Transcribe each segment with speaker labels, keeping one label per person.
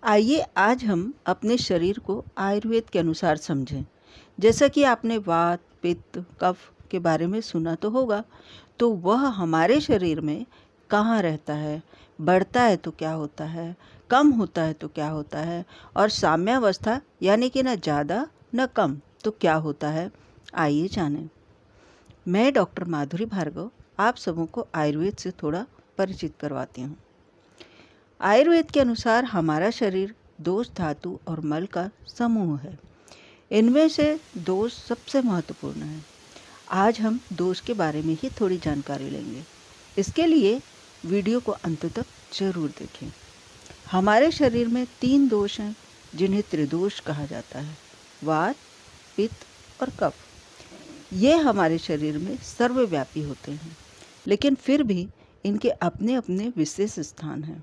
Speaker 1: आइए आज हम अपने शरीर को आयुर्वेद के अनुसार समझें। जैसा कि आपने वात, पित्त, कफ के बारे में सुना तो होगा, तो वह हमारे शरीर में कहाँ रहता है, बढ़ता है तो क्या होता है, कम होता है तो क्या होता है, और साम्यावस्था यानी कि न ज़्यादा न कम तो क्या होता है। आइए जानें। मैं डॉक्टर माधुरी भार्गव आप सबों को आयुर्वेद से थोड़ा परिचित करवाती हूँ। आयुर्वेद के अनुसार हमारा शरीर दोष, धातु और मल का समूह है। इनमें से दोष सबसे महत्वपूर्ण है। आज हम दोष के बारे में ही थोड़ी जानकारी लेंगे। इसके लिए वीडियो को अंत तक जरूर देखें। हमारे शरीर में 3 दोष हैं जिन्हें त्रिदोष कहा जाता है: वात, पित्त और कफ। ये हमारे शरीर में सर्वव्यापी होते हैं, लेकिन फिर भी इनके अपने अपने विशेष स्थान हैं।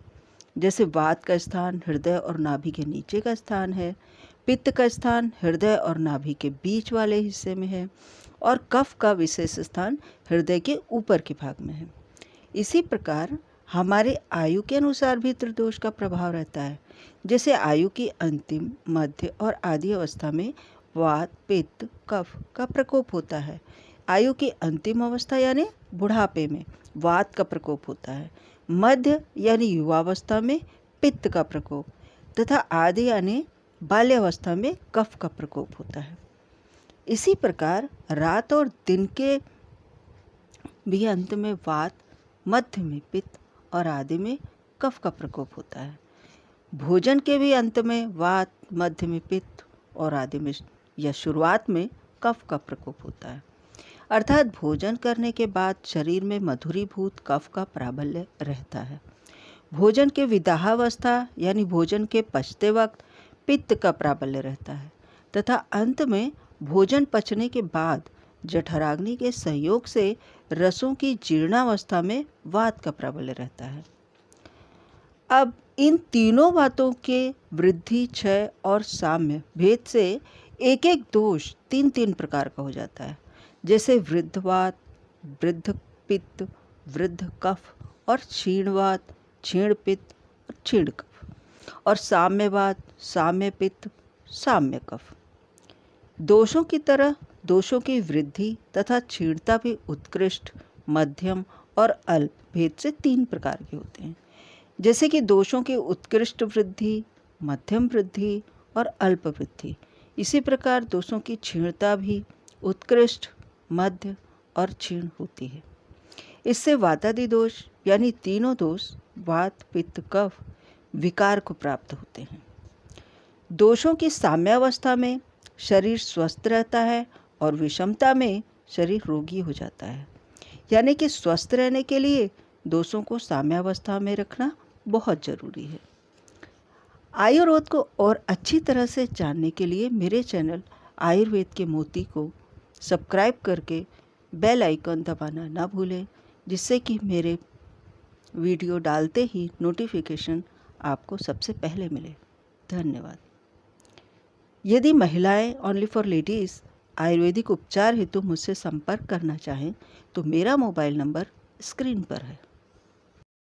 Speaker 1: जैसे वात का स्थान हृदय और नाभि के नीचे का स्थान है, पित्त का स्थान हृदय और नाभि के बीच वाले हिस्से में है, और कफ का विशेष स्थान हृदय के ऊपर के भाग में है। इसी प्रकार हमारे आयु के अनुसार भी त्रिदोष का प्रभाव रहता है। जैसे आयु की अंतिम, मध्य और आदि अवस्था में वात, पित्त, कफ का प्रकोप होता है। आयु की अंतिम अवस्था यानी बुढ़ापे में वात का प्रकोप होता है, मध्य यानी युवावस्था में पित्त का प्रकोप, तथा आदि यानी बाल्यावस्था में कफ का प्रकोप होता है। इसी प्रकार रात और दिन के भी अंत में वात, मध्य में पित्त और आदि में कफ का प्रकोप होता है। भोजन के भी अंत में वात, मध्य में पित्त और आदि में या शुरुआत में कफ का प्रकोप होता है। अर्थात भोजन करने के बाद शरीर में मधुरीभूत कफ का प्राबल्य रहता है। भोजन के विदाहावस्था यानी भोजन के पचते वक्त पित्त का प्राबल्य रहता है, तथा अंत में भोजन पचने के बाद जठराग्नि के संयोग से रसों की जीर्णावस्था में वात का प्राबल्य रहता है। अब इन तीनों बातों के वृद्धि, क्षय और साम्य भेद से एक एक दोष 3-3 प्रकार का हो जाता है। जैसे वृद्धवात, वृद्ध पित्त, वृद्ध कफ और क्षीणवात, क्षीण पित्त और क्षीण कफ, और साम्यवात, साम्य पित्त, साम्य कफ। दोषों की तरह दोषों की वृद्धि तथा क्षीणता भी उत्कृष्ट, मध्यम और अल्प भेद से 3 प्रकार के होते हैं। जैसे कि दोषों की उत्कृष्ट वृद्धि, मध्यम वृद्धि और अल्प वृद्धि, इसी प्रकार दोषों की क्षीणता भी उत्कृष्ट, मध्य और क्षीण होती है। इससे वातादि दोष यानी तीनों दोष वात, पित्त, कफ विकार को प्राप्त होते हैं। दोषों की साम्यावस्था में शरीर स्वस्थ रहता है और विषमता में शरीर रोगी हो जाता है। यानी कि स्वस्थ रहने के लिए दोषों को साम्यावस्था में रखना बहुत जरूरी है। आयुर्वेद को और अच्छी तरह से जानने के लिए मेरे चैनल आयुर्वेद के मोती को सब्सक्राइब करके बेल आइकन दबाना ना भूलें, जिससे कि मेरे वीडियो डालते ही नोटिफिकेशन आपको सबसे पहले मिले। धन्यवाद। यदि महिलाएं ओनली फॉर लेडीज़ आयुर्वेदिक उपचार हेतु मुझसे संपर्क करना चाहें तो मेरा मोबाइल नंबर स्क्रीन पर है।